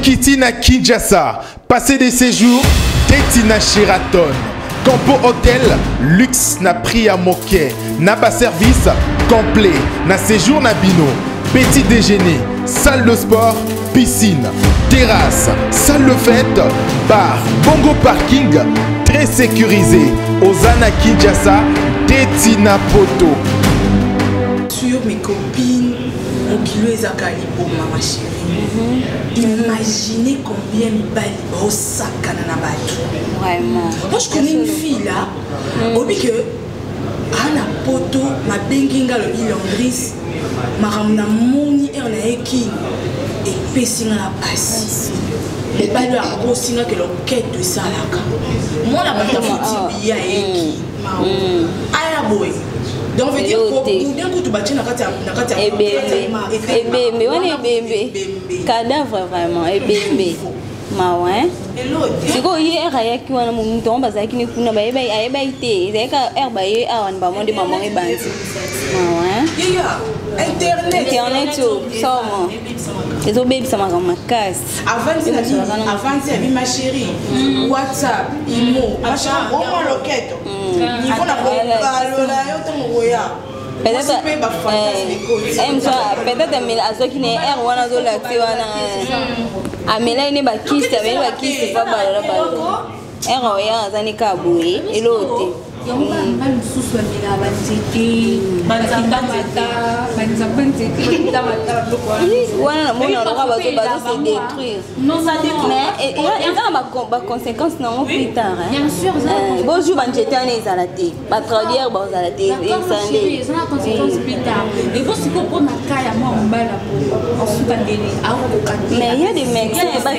Kitina Kinshasa, passer des séjours, Tetina Sheraton. Campo Hôtel, luxe n'a prix à moquer. N'a pas service complet, n'a séjour n'a bino. Petit déjeuner, salle de sport, piscine, terrasse, salle de fête, bar, bongo parking, très sécurisé. Ozana Kinshasa, Tetina Poto. Sur mes copines, mon kilo est à Calibo, ma chérie. Imaginez combien il bali au sac à bateau. Vraiment. Moi je connais une fille là, au que Anna Poto, ma benginga le Ilandris, ma ramena moni et on a équipe et pessing à la passe. Les balles à gros signe que l'enquête de ça là. Moi la bataille foutu bien équipe. Aya boy. Donc veut dire d'un coup tu bâtis nakata ebembe on ebembe cadavre vraiment ebembe mawa siko hier ayaki wana muntu bazaki ni kuna bayeba ite zeka herba ye awan ba monde maman ebanzi mawa internet somo ezo baby sama kama kas avant c'est ma chérie WhatsApp imo machin au moins loquette il faut la parole yo tango ya peut-être mais azoki ne air wana zo laxé wana amela ine bakisi amela bakisi pa bala bala air ya zani ka boye elote Même sous la banziti, voilà, mon endroit va se détruire. Non, ça détruit. Et il y a des conséquences non plus tard. Bien sûr. Bonjour, banjete on est à la télé. Pas travailler, bon à la télé. Ça a des conséquences plus tard. Et vous si vous prenez un cas à moi on va là pour ensuite aller. Mais il y a des mecs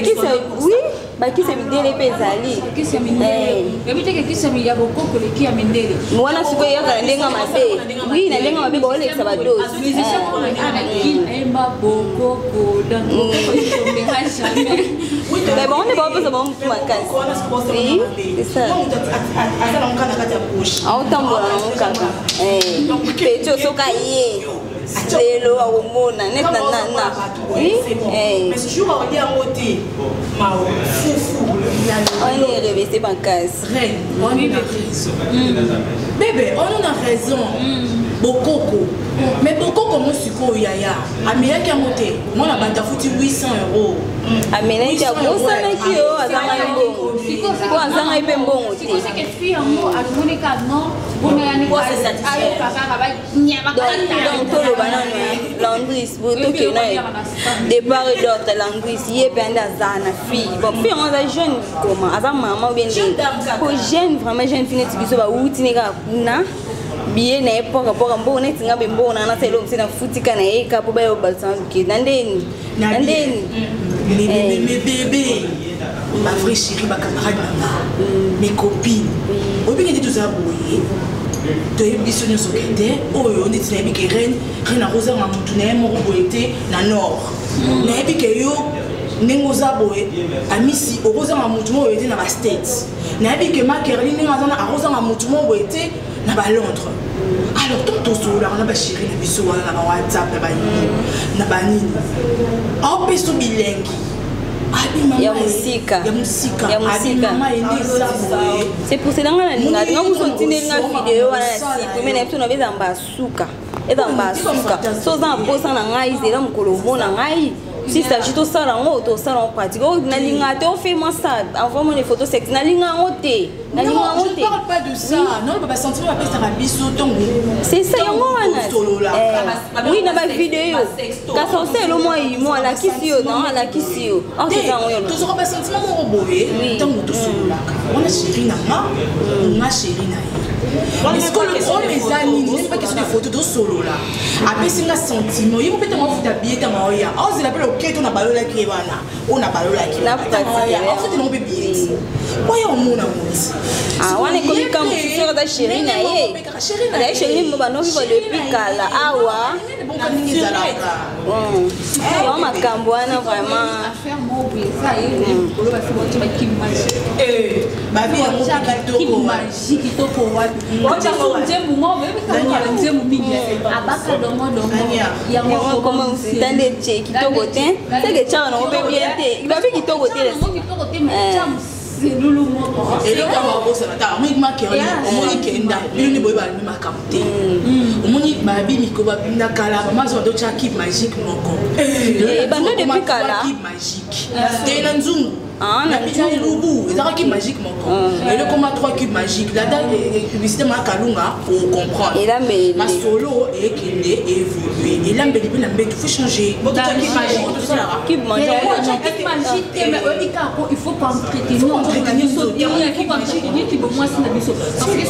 qui oui. Baki se midele pezali kisi mindele yabite ke kisi ya bokoko le ki ya mindele mwana siko ya kana ndenga mabe oui na ndenga mabe ba ole sa dosi musicien ko ana ki emba bokoko donc ko me ha jamais mais bon on est pas besoin bon makasi oui c'est ça asala ngana kati ya poche autambola na mukaka pecho soka ye lelo awomona net na oui mais ce jour on dit à côté mao foufou on est réveillé ma case reine on a raison bébé on a raison bokoko mais bokoko mo siko yaya amela ki amote moi na bata futi 800 €. amela ki akosana ki o azanga mbongo ko azanga ipe mbongo te c'est que fille mo alunika non bona yani ko se satisfait kaka ba nyama donc to lo banana landris boto ke na départ d'autre landris yé penda zana fille bon fille on a jeune comment azama maman bien ko jeune vraiment jeune fille tibiso ba uti ne ka kuna bien na époque pour mbo ne tinga be mbo na na selo msina futika na eka po ba yo balsan ki nandeni mes bébés ma vraie chérie ma camarade mes copines au bien dit tout ça boyer to ebisonya sokete oyo nditi na ebike reine aroza nga mutu na mo boyete na nord na ebike yo nengo za boye amisi oroza nga mutu mo boyete na ba states na ebike ma Caroline nga zana aroza nga mutu mo boyete na ba Londres. Alors tout autour là on a ba chérie na biso na ba WhatsApp na ba nini au peso bilengi ya musika c'est pour cela nga linga nga kusontineli nga video wana siku mena eto na beza mbasuka so za posa na ngai zela mukolo mona ngai si ça jito ça là on to ça on pratique na linga te on fait moi ça envoie-moi des photos sexy na linga ngote non je ne parle pas de ça non pas sentir la peste à biso tongo c'est ça yango wana oui na ba vidéo ka ça c'est le moi la kisio non la kisio on te ça on to zo pas sentir mon boye tongo to solola on a chérie na chérie na est-ce que le problème est ça n'est pas question de photos de solo là après c'est un sentiment il faut peut-être m'en foutre habiller ta maoya on se l'appelle OK on a balola qui wana on a balola qui la pratique en fait non bébé quoi on mona ah on est comme quand frère da chérie na ye la chérie mo ba no vivo depuis kala awa on ma camboana vraiment faire mo bien ça et ko ba se mo ba kimmaji ba bien mo magique to ko wa na pigeon lubu ezaka qui magique moko et le combat 3 cubes magiques la date publicité ma kalunga pour comprendre et là mais ma solo et qui est évolué et là mais il faut changer cube magique cube magique il faut pas entretenir qui peut moins parce que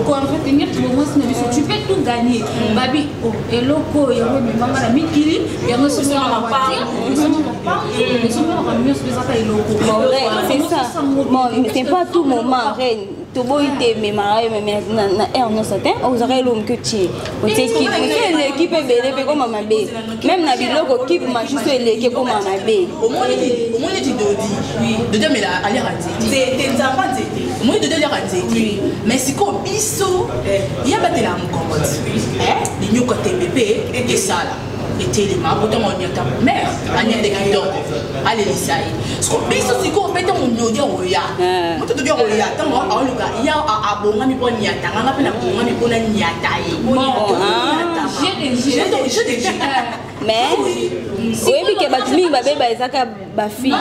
pour entretenir qui peut moins tu peux tout gagner babi et loco il y a même maman la mikili il y a aussi on parle c'est ça. Bon, c'est pas tout moment, reine. Tout beau était mais marié mais na non certain. Vous aurez l'homme que tu. On t'équipe. L'équipe est belle comme maman B. Même na biloko équipe ma juste l'équipe comme maman B. Au moins il dit oui. De dire mais là aller rater. C'est enfants c'était. Au moins de dire rater. Mais c'est comme biso. Il y a pas de la mon les nous côté bébé et ça là. Et tellement autant on y a ta mère Agnès de Guidon allez l'essayer ce qu'on peut c'est qu'on peut on nous dire oya moi te dire oya tant on le gars il y a abonga mi pour n'y attendre on appelle abonga mi pour n'y attendre j'ai mais oui puis que batumi ba beba ezaka ba fille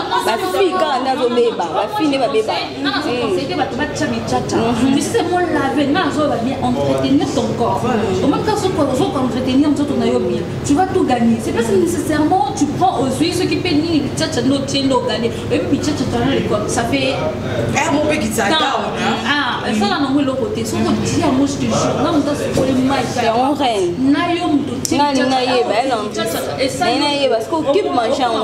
quand nazo beba ba fille ne ba beba non c'était ba tcha bichacha c'est moi laver nazo va bien entretenir ton corps au même quand on va entretenir on a bien tu vas tout gagner c'est pas nécessairement tu prends aussi ce qui pénit les bichacha no tiendo gagner et puis bichacha ça fait mon petit ça ah ça là non le côté ce qu'on dit à moi je te jure non dans ce problème là c'est on reine na yo mto na yeba et ça parce que keep mangeant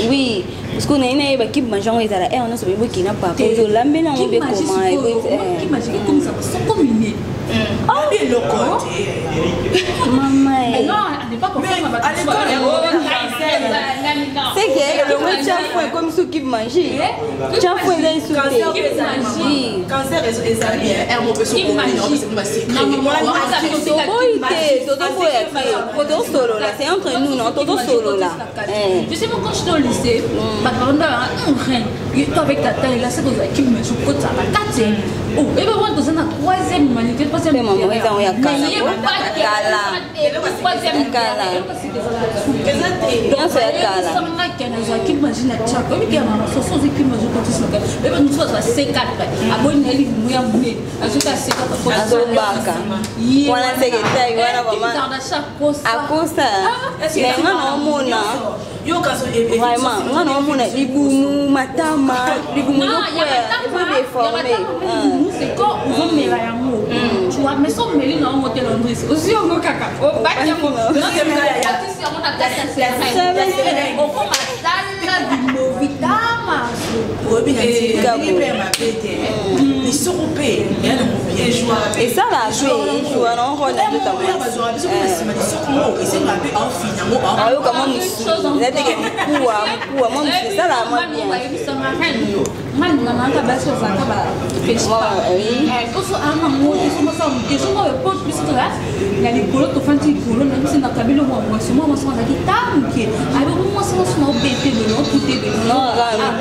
oui parce qu'on est na keep mangeant ils ala on a so bebo kina pa ko la mena on be comment qui magique comme ça c'est combiné ah bien le côté maman non on n'est pas pour faire ma c'est que le mot chafouin comme ceux qui mangent chafouin là sauté cancer est bien mon person solo là c'est entre nous non todo solo là tu sais moi quand je suis au lycée ma grande toi avec ta taille là c'est dans qui me joue côté ça la 4e oh et ben moi dans la 3e humanité 3e maman ils ont ya kala bien c'est kala ça m'a qu'un qui imagine la tcha comme qui a ma sauce qui me joue côté ça et ben nous ça c'est 4 abonné li muya mune azuka c'est 4 fois azobaka wana seketa wana mama akosa mais ngana omona yo kaso vraiment ngana omona libumu matama libumu ko déformé c'est quand on met la yango tu vois mais son meli na motel Andris aussi on go kaka o batia mo non c'est ya si on a tata c'est on comme atala du novitama ils sont coupés et ça là joue non on a tout à l'heure comment nous là des quoi moi c'est ça là moi bien man maman ka baso za ka ba oui also ama mo so so ke so mo po plus que là ya les colo to fanti colo na c'est na kabilo mo mo so na kitamke aí mo so mo bete de l'autre côté de non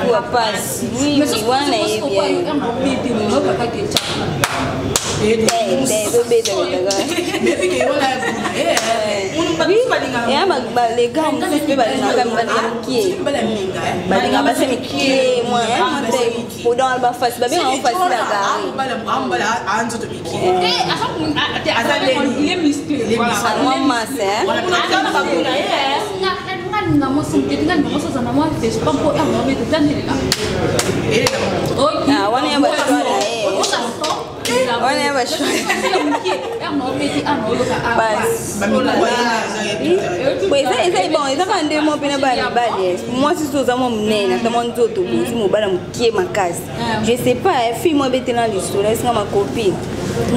quoi passe oui wana est bien bete de l'autre ka ke cha bébé mais puis que voilà les gars on peut balinga basi mikie moi pour dans alba face babi on face la gare anzo to biki il est musclé moi masse nga mo so ke nga mo so za na mo face pas pour avoir mais de tanner là ah wana ya bashwala wana ya bashwala bon ezaka nde mo mpena bana mibali mwasi so oza mo monene ata mwa nzoto bozi mobala mokie makasi je sais pas fille mo abetela lisolo esinga ma copine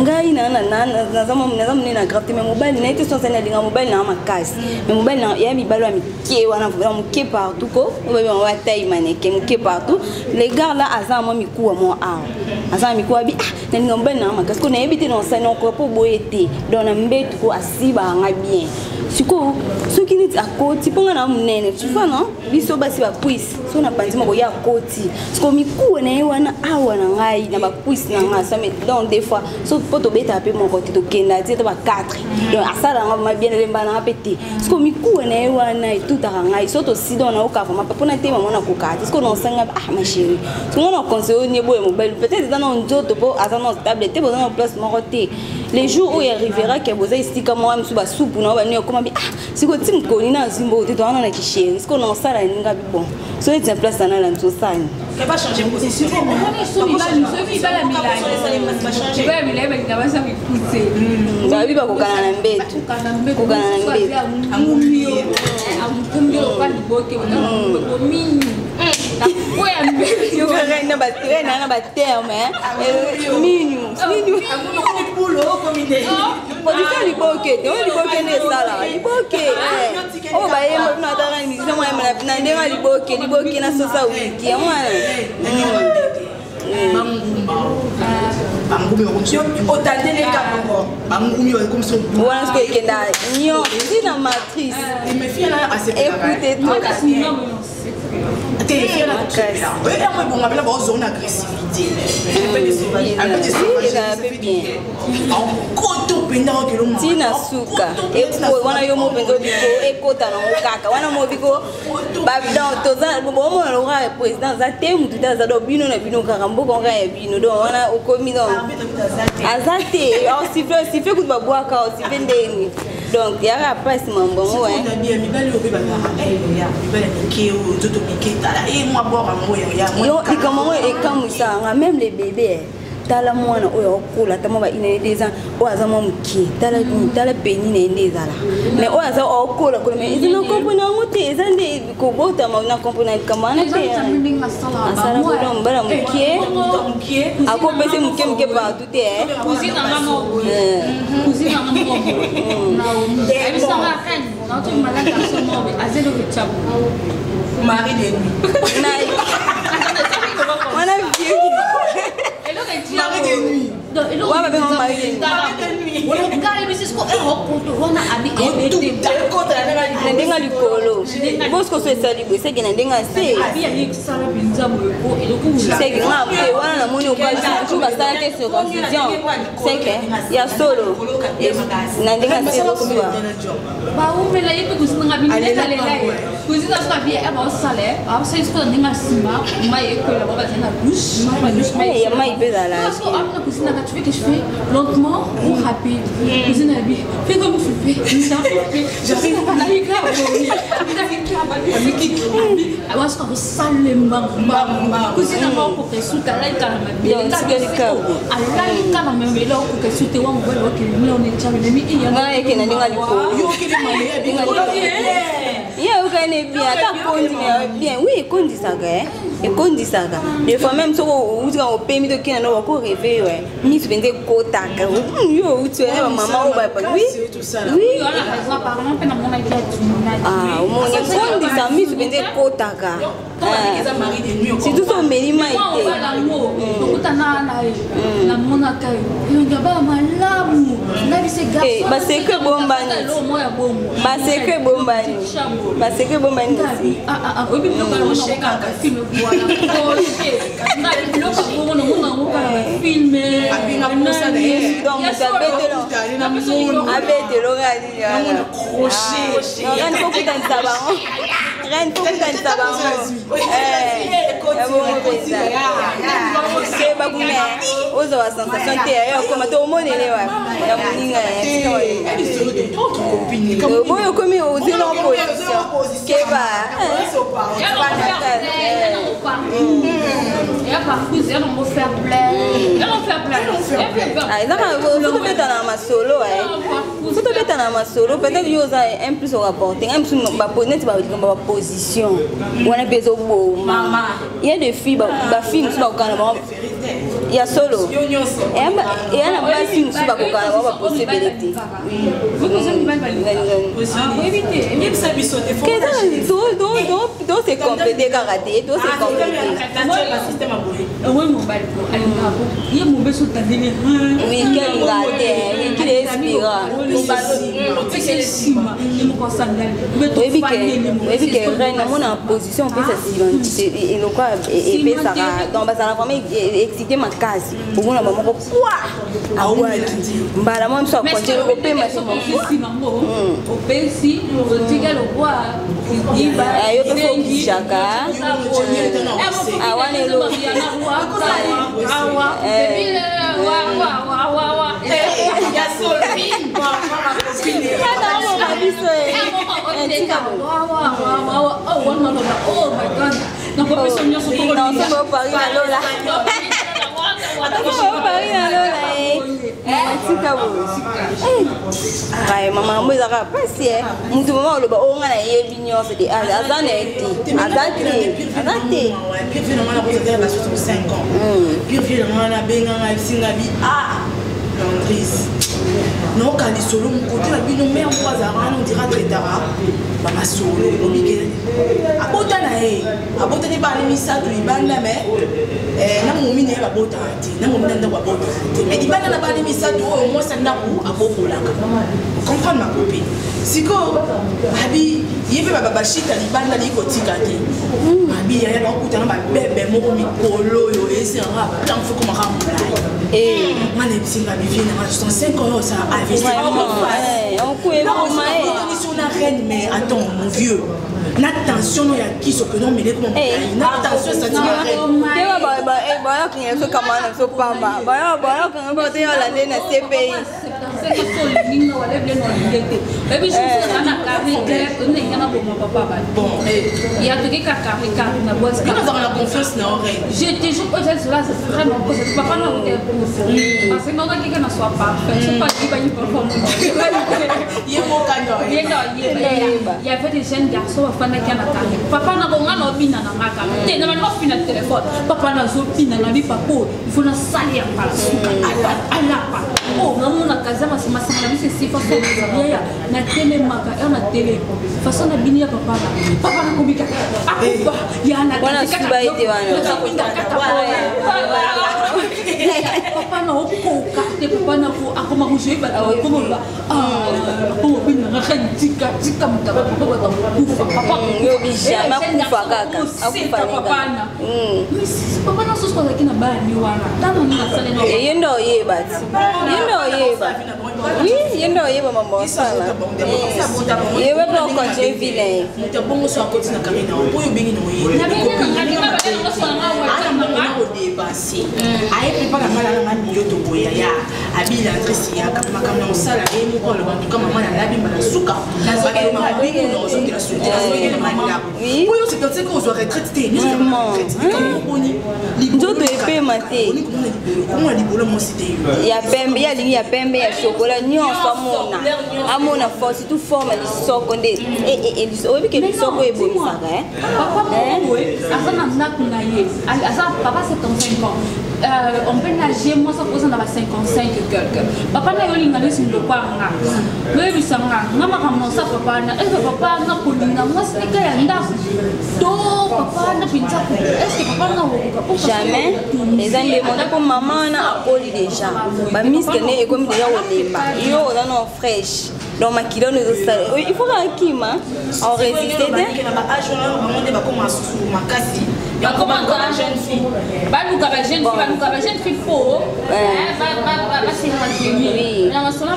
ngai naza monene grave te mais mobali na ete sosa nalinga mobali na makasi mais mobali na ya mibalo ya mike wana moke partout ko obabi mwa taille maneke moke partout les gars là aza mwa mikuwa mwa awa aza mikuwa bi nalinga mobali na makasi ko nayebi te na osani encore po boye te donc na mbetu ko asibanga bien siko soki neti akoti mponga na monene tu vois non biso basi bapuisi so na panzi moko ya akoti siko mikuwa na ye wana awa na ngai na bapuisi na ngai ça mais donc des fois so po tobeta pe moko te tokenda te to ba 4 donc asala nga ma bien lemba na pete siko mikuwa na ye wana etutaka ngai so tosido na oka vraiment pona te mama na kokati siko na osanga ma chérie siko na conseiller ni boye mobile peut-être dans nzoto po azana stable te besoin de place moko te les jours où il arrivera que vous ici comme moi msuba soupe na ba ni comment bi siko tim koni na zimbo te to ana na kisheri siko na osala ninga bi bon so it's en place na la nsosani elle va changer de position babi bakokana na mbetu na baterme position liboke te oyo liboke nde esalaka liboke oyo bayemba bino ataka misio moyemba na ndenge liboke na sosa wiki ya mwana wana siko ekenda nyo ntina matrice écoute tina suka wana yo mopenza obiko ekota na mokaka wana mobiko bomona loka président aza te mutu te aza do bino na bino kaka mboka oka ya bino donc wana okomi donc aza te osifle kutu babwaka osifle ndeni donc yaka pasi mambongo likamwango ekamwisanga même les bébés tala mwana oyo okula tamo ba ina ndeza oaza mo muki tala peni na ndeza la mais oaza okula ko mais ils ne comprennent pas ils ont des kobota na comprendre kamana te asala ko don bala muki ako pese muki partout te cousine na mamo cousine na mamo elle sera reine na tu malaka somo azelo kichabu mari de nuit wana vieux mari de nuit waba be mari de nuit ngale bisiko ehokuto wana abi ebete na ndenga likolo bosko so esali bo seki na ndenga se abi ya yexala binza moyo eloko seki nga pe wana na moni okazi tu basala te sur confusion seki ya solo na ndenga se swa ba umela yipe kusinga binela lela kuzina swa bi eba osale aba sai sko ndenga simba mai ekola baba zena douche mai ya mai peza la parce que amna kusina ka tu veux que je fais lentement ou rapide kusina bi fais comme tu fais ça j'arrive pas à y grave awas ko sale mama kusina mo ko ke suta la kana mabele ta ke ala kana mabele ko ke sute wa mo ko ke mi on chame mi iya nga yake na ndenga likolo yo ke mali dinga yeah ukane bien ta kondi bien oui kondi saga ekondi saga des fois même soko utika opemi to kina no wako rêver ouais ni tu bende kota ka yo utu ya mama o baba oui oui ah o moni kondi sa mi tu bende kota ka si tu so meri mai te okutana na mona kai yo ngaba malamu na bise ga ba secret bombani ba secret bombani ba secret bombani obi no ka sheka ka film voilà na lo ka ko no mona filme abinga musa de donc ça bête lo gani ya crochet ren ko kutan sabango ren ko kutan sabango c'est ba kume ozo wa sensation te ya ko mato monene wa ya muninga ya boyo komi ozo no position keba ya par cousin on va faire plein ah ezaka faut beta na masolo faut beta na masolo peut-être yoza un plus au rapporter un plus ba net ba position wana bezo bo mama il y a des filles ba filles ba kana ba ya solo et ana basi musu bakokana ba possibilité do se compléter karaté do se compléter oui quel gâté oui qui respira oui que reine mon position peut ça et le quoi et peut ça donc ça la vraiment excité ma case pour moi maman quoi ah ouais mbala moi ça continue au pain mais au pain si on dit qu'elle voit yo pe fo kishaka awane lo maman moi ça passer mutu maman lo ba o ngana yebi nyonso de azaneti azanti puis finalement la posée la 65 ans puis finalement la benga singa bi Landris non quand les solo mon côté la bino mais on croise on dira très tard mama solo obike abota na abota ni ba ni misa tu ibanda me na mumi ne ba bota ati na mumi nda ba bota ati mais ibanda na ba ni misa tu au moins ça na ku abokolaka comprendre ma copine siko abi yebe ba bashita libanda liko tikate abi ya ba kutana ba bebe moko mikolo yo ese nga tant faut comme ramula mane bisinga bivie na 65 ans ça avait on coué pour moi sur la reine mais attends mon vieux n'attention non ya qui ce que non mais comment n'attention ça dit ba kinye so kama na so pamba ba kan ba te la ne na CPI bon il y a que car na boîte la confiance na oreille j'étais juste cela c'est vraiment que c'est papa na parce que non que na soit parfait c'est pas qui va y performer il y avait des jeunes garçons papa na bonga no bina na maka te na no bina téléphone papa na zo bina na bi papo il faut na salir par suka ala pa oh na mona kazama sima sima bi c'est façon ya na télé maka na télé façon na bini ya papa na kubika akuba ya na bona suba ite wana papa na okoka te papa na ko akoma ko jeu ba ko ba ko bina na khatika tika mutaba papa yo bijama kufa kaka akufa papa na sosko lakini bani wana tano ni nasale no yendo yebati oui yendo yeba mambo sala yeba pa konje vile mutabongo so akoti na karina oyo bingi no yi na bingi na ngina ba no so nga wa ko dépasser aye prépare mala na mami yo to boya ya abila adresse ya kama kama sala e mo ko le bantu kama mama na labi mala suka ba ke ma bingi no so ki la suite la suite na mama oui oyo c'est comme ça qu'on soit retraité ni nzoto epe mate comment libolo mo cité ya pembe ya lingi ya pembe ya chocolat nyonso amona force tout forme lisoko nde oyebi ke lisoko ebomisaka papa 75 ans on peut nager moi ça pose dans 55 quelque papa na yolinga nesi ndo kwa nga le bisanga ngama kama ça papa na papa na kulinga moi c'est que ya ndafu to papa na pinza est-ce que papa na jamais les années pour maman na akoli déjà ba miske ne ekomi déjà olemba yo na no fresh donc ma kilo nous il faut la kima en résister na ba âge on va ba commencer sur ma kasi ya comment la jeune fille ba jeune fille faux ba c'est oui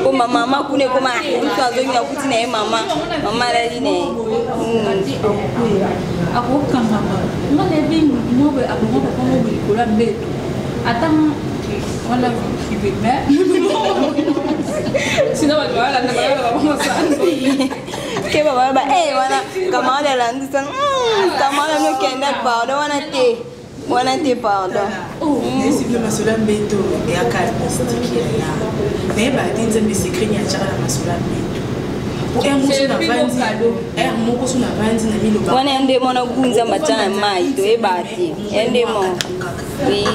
pour ma maman kune koma mtu azonya kuti na mama la line akoka mama ngone bi mo be abo papa mo bi kola mbeto atam wala kibe sinon wala na baba sana ke baba wana kama la ndisa kama no kenda pardon wana te pardon c'est bien masola mbeto et akal mystique ya mais ba tinza bi secret ya chara masola mbeto C'est le plus beau cadeau. Wana ende mona kunza matana mai to ebati. Ende mo. Oui.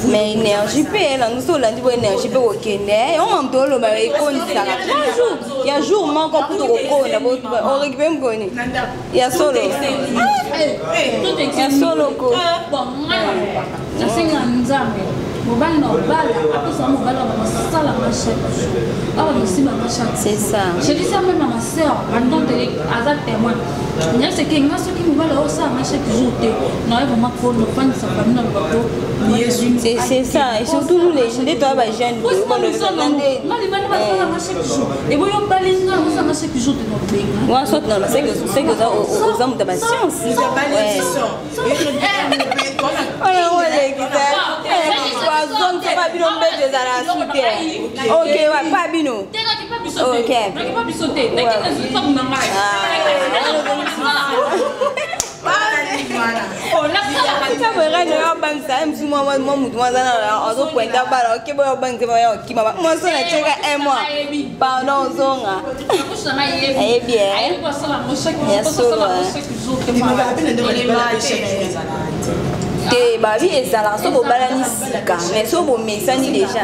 Mais énergie elle nous sommes là niveau énergie peut okende on m'a dolo ba ikoni ça 3 jours il y a jour manque pour okona on récupère ngoni il y a solo il y a solo ko bon ça c'est un nzambe mobile no bala après ça mobile on va ça la marche ah on aussi ma marche c'est ça je dis ça même à ma sœur pendant télé azat témoin il y a ce qui m'a ce qui mobile au ça marche toujours non vraiment pour le fan ça famille dans le bateau c'est ça et surtout nous les jeunes toi ba jeunes et vous yon balinga vous ça marche toujours de notre pays moi saute non c'est que ça aux hommes de ma science zone c'est pas bino mbete za la soute. OK, ouais, pas bino. OK. Pas bisoter. N'importe quoi mama. On a ça vrai no bang ça msu moi mutu mwana na ozo kwenda bala OK boyo bang te boyo kima moi so na cheka un mois. Pardon zonga. Eh bien. Te babi ezala so bo balani sika mais so bo mesani déjà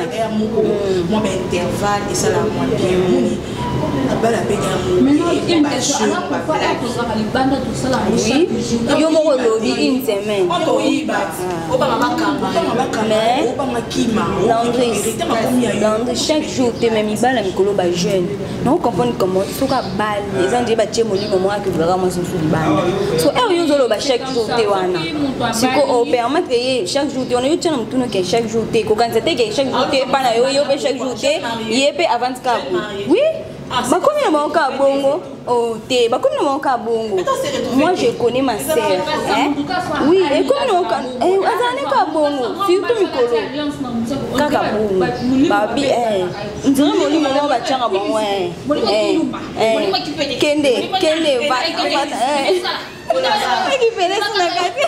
moi ben intervalle et ça la moi bien moni abala mais non il me question alors pourquoi tu vas aller banda tout ça là oui yo mo lobi une semaine mais chaque jour te même ibala mikolo ba jeune non comprendre comment so ka bal les gens dit ba tchemoli mo moi que vraiment so sous banda so yo zo lo ba chaque jour te wana siko permettre que chaque jour on est tellement tout que chaque jour te ko quand c'était que chaque jour te pas na yo chaque jour te yepé avant ka oui bah comme il manque à bongo oh te bah comme il manque à bongo moi je connais ma sœur hein oui et comme il manque azane ka bongo surtout mikolo kaka bongo babi on dirait moli mona ba tchanga bongo kende va récupérer son agate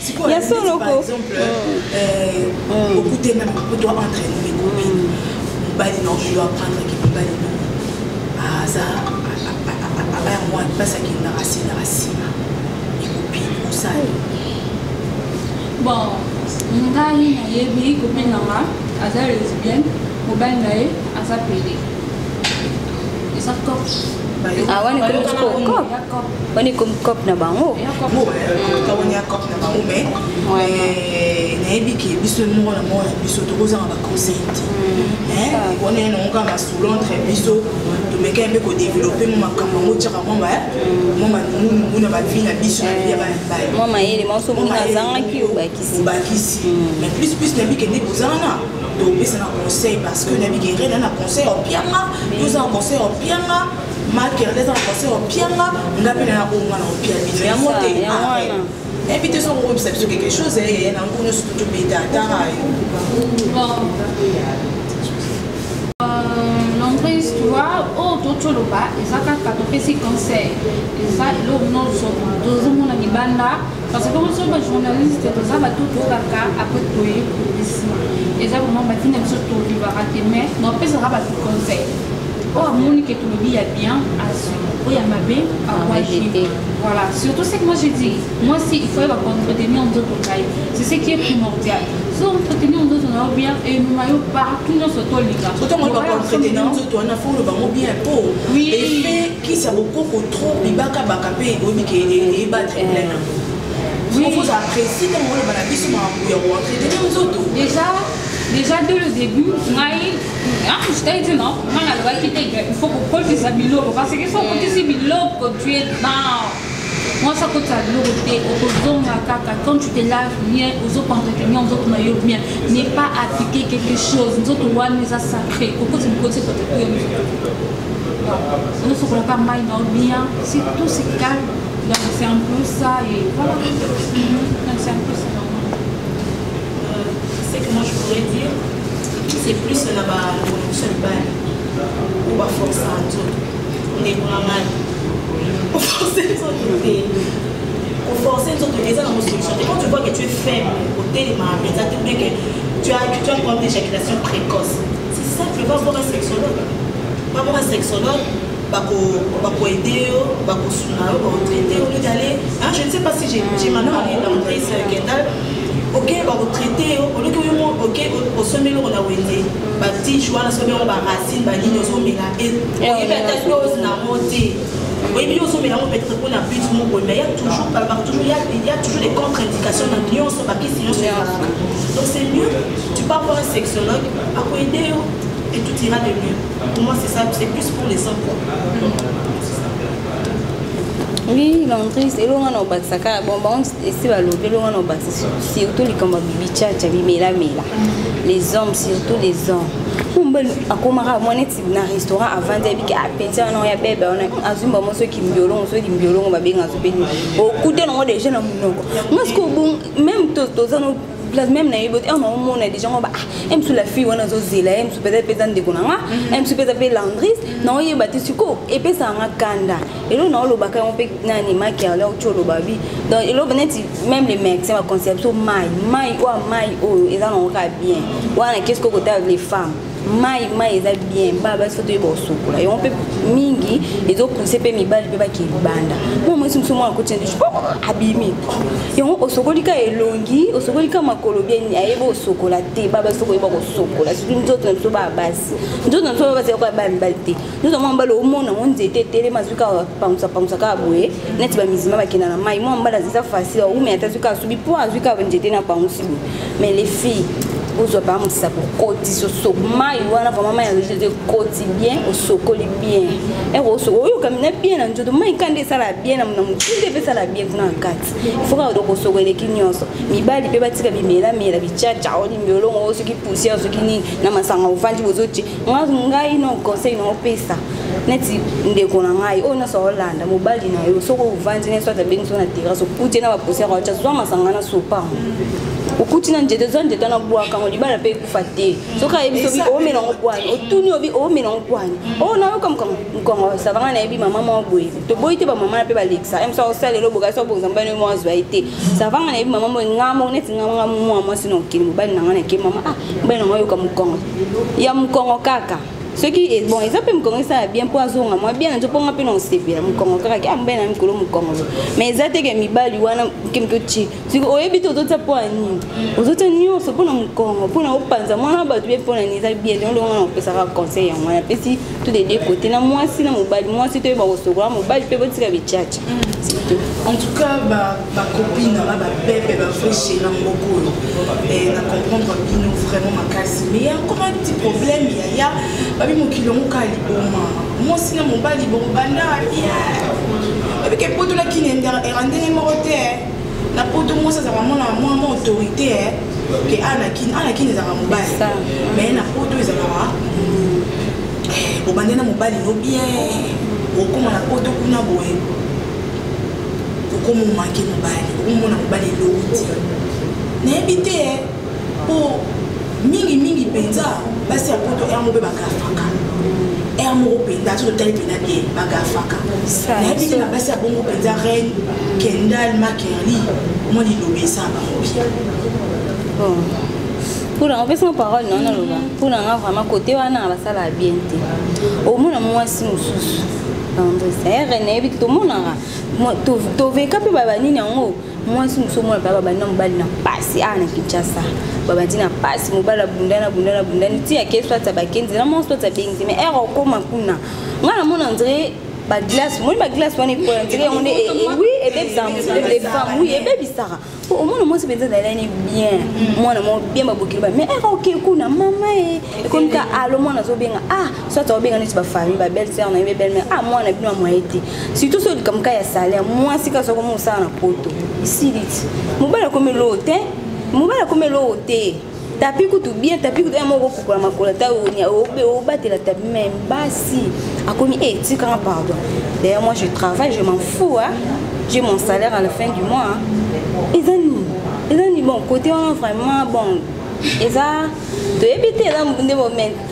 il y a son loco par exemple beaucoup de même on doit entraîner mes copines non je dois apprendre qui peut pas ah ça moi pas ça qui n'a racine mes copines ou ça bon ngai na yebi copine nanga aza lesbienne mobile nae aza pede et ça coche ah wani comme cop na bango on a cop na bango mais nayebi ke biso mo na mo biso to koza ba conseil on est non ka masolo entre biso to meka mbe ko développer mo makambo mo tshaka mo ba mo na ba vie na biso na vie ba mo mayele mo so muna zanga ki ubakisi mais plus nabi ke ndi kozana to pesa na conseil parce que nabi ke rena na conseil au pianga nous en conseil au pianga ma kere des en conseil au pianga ngapi na ko mwana au pianga ya monter éviter son groupe c'est quelque chose et na ko no surtout beta tara l'entrée tu vois au toto lo ba ezaka ka to pesi conseil et ça lo no so dozo mona ni banda parce que comme so ba journaliste to za ba toto kaka après to yi ici et ça vraiment ba fina so to li va rater mais non pesa ba conseil oh moni que tu le dis bien à ce il y a ma bé à quoi j'étais voilà surtout c'est que moi j'ai dit moi si il faut entretenir en d'autres tailles c'est ce qui est primordial si on entretenir en d'autres on bien et nous maillot partout dans ce toit liga autant on va entretenir en d'autres on a faut le bango bien pour oui et fait qui ça beaucoup trop bibaka bakapé obi ke et battre plein oui il faut apprécier quand on va la biso ma pour entretenir en d'autres déjà dès le début, je t'ai dit non, il faut qu'on colle des amis parce que sans côté c'est que tu es dans. Moi, ça coûte à l'eau, quand tu te laves bien, aux autres entretenir, aux autres maillots bien, n'est pas appliquer quelque chose, nous autres, on les a sacrés, au côté de côté, nous ne sommes pas mal bien, c'est tout c'est calme, donc c'est un peu ça, et voilà, c'est un peu ça. Que moi je pourrais dire, c'est plus là-bas, le seul bail. on va forcer un truc. On est normal. On force une sorte de forcer une sorte de dans nos solutions. Et quand tu vois que tu es faible au télémarque, ça te dit que tu as un problème d'éjaculation précoce. C'est ça, tu vas voir un sexologue. Va voir un sexologue, va aider, va traiter au lieu d'aller. Je ne sais pas si j'ai ma parlé d'André Kendall. Ok, va traiter au lieu que ok, au sommet on a oué. Va dire jouer à sommet on va racine, va dire aux hommes là et peut-être que na monter. Oui, mais aussi, mais peut-être qu'on a plus de mots, mais il y a toujours des contre-indications dans l'union, sur papier, sinon c'est pas. Donc c'est mieux, tu pars voir un sexologue, à quoi aider, et tout ira de mieux. Pour moi, c'est ça, c'est plus pour les enfants. Oui, l'entrée, c'est long en Obaxaka. Bon, c'est pas l'eau, long en Obaxaka. Surtout les combats bibicha, mela. Les hommes, surtout les hommes. À Komara, moi, je dans un restaurant avant de dire que on a bébé, on a azumba ceux qui me violent, on va bien azumber. Au coup de l'on déjà dans mon moi, ce que même tous nos place même naïbote on a des gens aime sous la fille on a zozela aime sous peut-être pesant de konanga aime sous peut-être landris non y bati suko et puis ça kanda et là non le baka on peut nani maki ala cholo babi donc et là même les mecs c'est ma conception mai oh ils en ont bien voilà qu'est-ce que vous avez les femmes mai eza bien baba soto yebo sokola et on peut mingi et donc pousser pe mibali pe ba ki banda moi simso moi ko tende abimi et on osokolika elongi osokolika makolo bien ayebo sokola te baba soko yebo sokola c'est une autre so ba basi ndoto nso ba se ko ba mbalite ndoto mo mbalo omona on nzete tele mazuka pamsa ka boye net ba mizima ba kina na mai mo mbala zisa facile ou mais atazuka subi po azuka nzete na pamsi mais les filles vous avez pas pour côté sur ce maï ou on a vraiment de côté bien au socoli bien et au socoli comme bien en tout maï quand ça la bien on devait ça la bien pour un 4 il faut que au socoli qui n'y a mi bali pe batika bimela mela bichacha oli miolo ngo ce qui poussière ce qui ni na masanga uvandi bozoti ngai no conseil no pesa neti ndeko na ngai ona so Hollanda mobali na yo soko uvandi ne so ta benzo na terrasse puti na ba poussière wa cha so masanga na sopa okuti na njete zonde tana bwaka ngolibala pe kufate soka ebiso bi o melongo kwani otuni obi o melongo kwani o na ko mkongo savanga na ebi mama mo boyi to boyite ba mama na pe ba lexa em so sale lo boga so bonza mbane mo azwa ite savanga na ebi mama mo ngamo neti ngamo mo sino kini mobali na ngana ke mama mbane ngo yo ka mkongo ya mkongo kaka ce qui est bon ils appellent me ça bien poison moi bien je peux m'appeler non c'est bien me congo kaka ki ambena mi kolo me congo mais ça te que mi bali wana kimtochi si o ebito to tsapo ani ozote nyo so pona me congo pona opanza mwana ba tu pona ni za bien on on peut ça conseiller moi pesi tout des deux côtés na moi si na mobali moi si to ba osogwa mobali pe botika bichacha en tout cas ba copine ba bébé ba frécher na ngokolo et na comprendre bino vraiment ma casse mais il y a encore un petit problème il y a babi mokilo mokali boma moi si na mobali banda et que poto la kine erandene morote na poto moi ça vraiment na moi autorité que ana kine za mobali mais na poto ezala bobanda na mobali no bien okoma na poto kuna boye okomo manke mobali okomona mobali loti na ebite po mingi penza basi apoto ermo be bakafaka ermo penda to tele pena bien bakafaka na ebite na basi abongo penza Reine Kendall Makerly mo li lobe ça ba bon pour en fait son parole non loba pour en vraiment côté wana basala bien te au mona moi si mususu donc c'est Reine ebite to mona to veka pe baba nini ngo moi si mususu mona baba bana mbali na pasi ana Kinshasa baba dina pasi mobala bundana ti ya keswa ta bakenzi na monso ta benzi mais ero koma kuna ngana mona ndre ba glace on est pour ndre on est oui et bébé ça les femmes oui et bébé ça au moins moi c'est bien moi na mo bien ba bokili ba mais ero ke kuna mama et comme ka alo mona zo benga soit to benga ni ba famille ba belle sœur na belle mère moi na bino moi été surtout so comme ka ya salaire moi si ka so comme ça na poto ici dit mobala comme l'hôte mobala comme l'hôte tapi kutu bien tapi kutu mo ko ko makola ta o batela ta même basi akomi tu quand pardon d'ailleurs moi je travaille je m'en fous j'ai mon salaire à la fin du mois et zani bon côté on a vraiment bon Et ça, tu évites des moments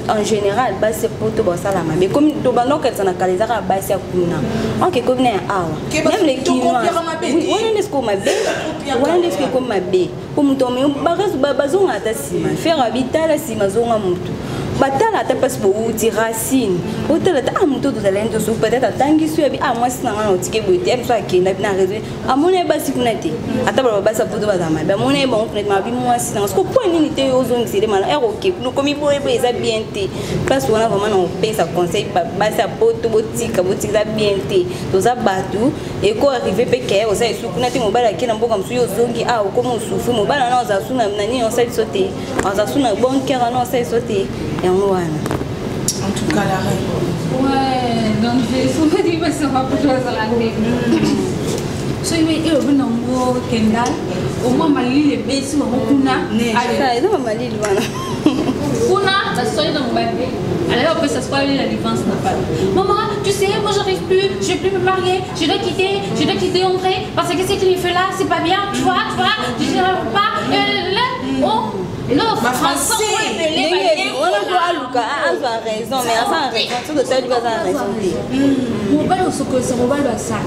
en général, c'est pour tout ça la mais comme tu vas non qu'elle s'en a calé ça va c'est à kuna. Ok, comme n'est awa. Même les Kinois. Oui, on est ce qu'on m'a bé. On est ce qu'on m'a bé. Comme tu me bagas bazon à ta sima. Faire habiter la sima zonga mutu. Batala ta passe pour outil racine. Hôtel ta mutu de talent de soupe peut-être tangi sur moi c'est un outil que tu aimes soit qui n'a pas raison. À mon basi kunati. Ata baba sa poto bazama. Ba mon bon complètement bi moi c'est parce que point unité aux zones c'est mal. OK. Nous comme il faut ça bien té. Parce qu'on a vraiment on paye ça conseil basi à poto boutique ça bien té. Tout ça batou et quoi arriver péké au ça sou kunati mobile qui na mboka msuyo zongi comme on souffre mobile na za suna nani on sait sauter. On za suna bon cœur on sait sauter. En tout cas, la reine. Ouais, donc j'ai souvent dit que ça va pas jouer à la tête. So, il y a un nombre de Kendall. Au moins, ma lille est baissée, ma kuna. Ah, non, ma lille, voilà. Kuna, la soirée dans mon bébé. Alors, après, ça se passe, la défense n'a pas. Maman, tu sais, moi, j'arrive plus, je vais plus me marier, je dois quitter André, parce que ce qu'il fait là, c'est pas bien, tu vois, je ne sais pas. Oh! Non, ma français. On a raison, mais à raison, tout le temps, tu vas raison. Mobile au soko, ça mobile basa.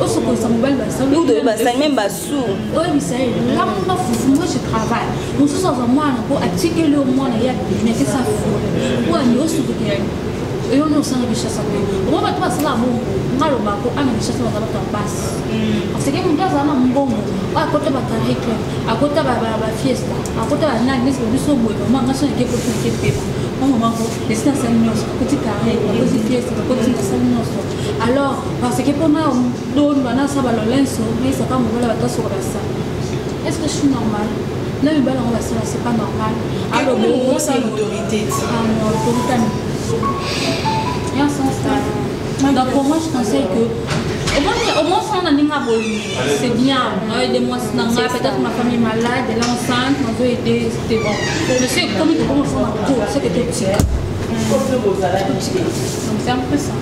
Au soko, ça mobile basa. Nous de basa même basou. Oui, mais ça là moi je travaille. Nous sommes en moi pour attirer le monde il y a mais c'est ça fou. Ou à nous sous et on nous sent richesse ça. On va pas ça là bon. Ngalo ba ko ana richesse ba ba passe. Parce que mon gars ça na mbongo. À côté ba carré, à côté ba fiesta, à côté ba na nisi biso boye. Maman ngaso ke ko ke pepa. Maman ko c'est ça nous côté carré, côté fiesta, côté ça nous. Alors parce que pour moi on bana ça ba lolenso, mais ça pas mon la ba sur ça. Est-ce que je suis normal? Là le ballon va ça c'est pas normal. Alors bon ça l'autorité. Il y a un sens là. Donc pour moi je conseille que au moins ça on a c'est bien. Aidez-moi peut-être ma famille est malade, elle est enceinte, on veut aider, c'était bon. Je sais comme il commence à cours, c'est que tu es petit. Donc c'est un peu ça.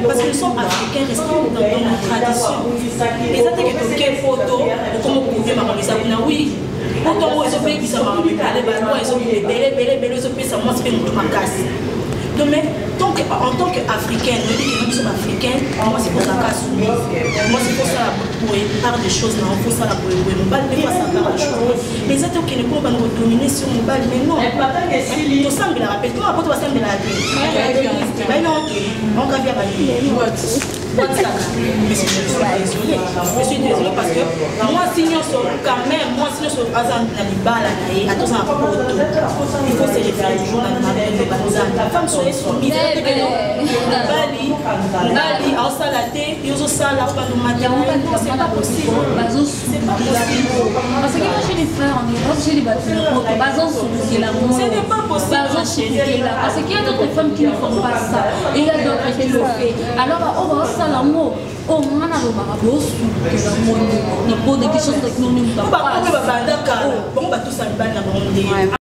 Parce que nous sommes africains, restons dans notre tradition. Et ça, c'est que photo, comme vous pouvez m'arranger, oui. Autant où ils ont fait qu'ils sont marrés, ils ont fait belle, ils ont fait ça, moi, c'est une macasse. Donc, mais en tant qu'Africaine, nous sommes africains, moi c'est pour ça qu'à soumis. Moi c'est pour ça pour part des choses, non, pour ça la pour mon bal, des fois ça part des choses. Mais ça qui ne peut pas nous dominer sur mon bal, mais non. Tout ça me la rappelle, toi après toi ça me la rappelle. Mais non, on va faire la vie. Mais je suis désolée parce que moi sinon quand même, moi sinon sur Azan Nalibala et à tout ça il faut se référer toujours à la femme sur les soumises. Bali, en salaté, ils ont ça là, c'est pas possible. C'est pas possible. Parce que moi chez les frères en Europe, j'ai des bâtiments, ce n'est pas possible. Parce qu'il y a d'autres femmes qui ne font pas ça. Et il y a d'autres qui le font. Alors, on va ça l'amour. Oh, on a le marabout, on a des choses que nous ne pouvons pas.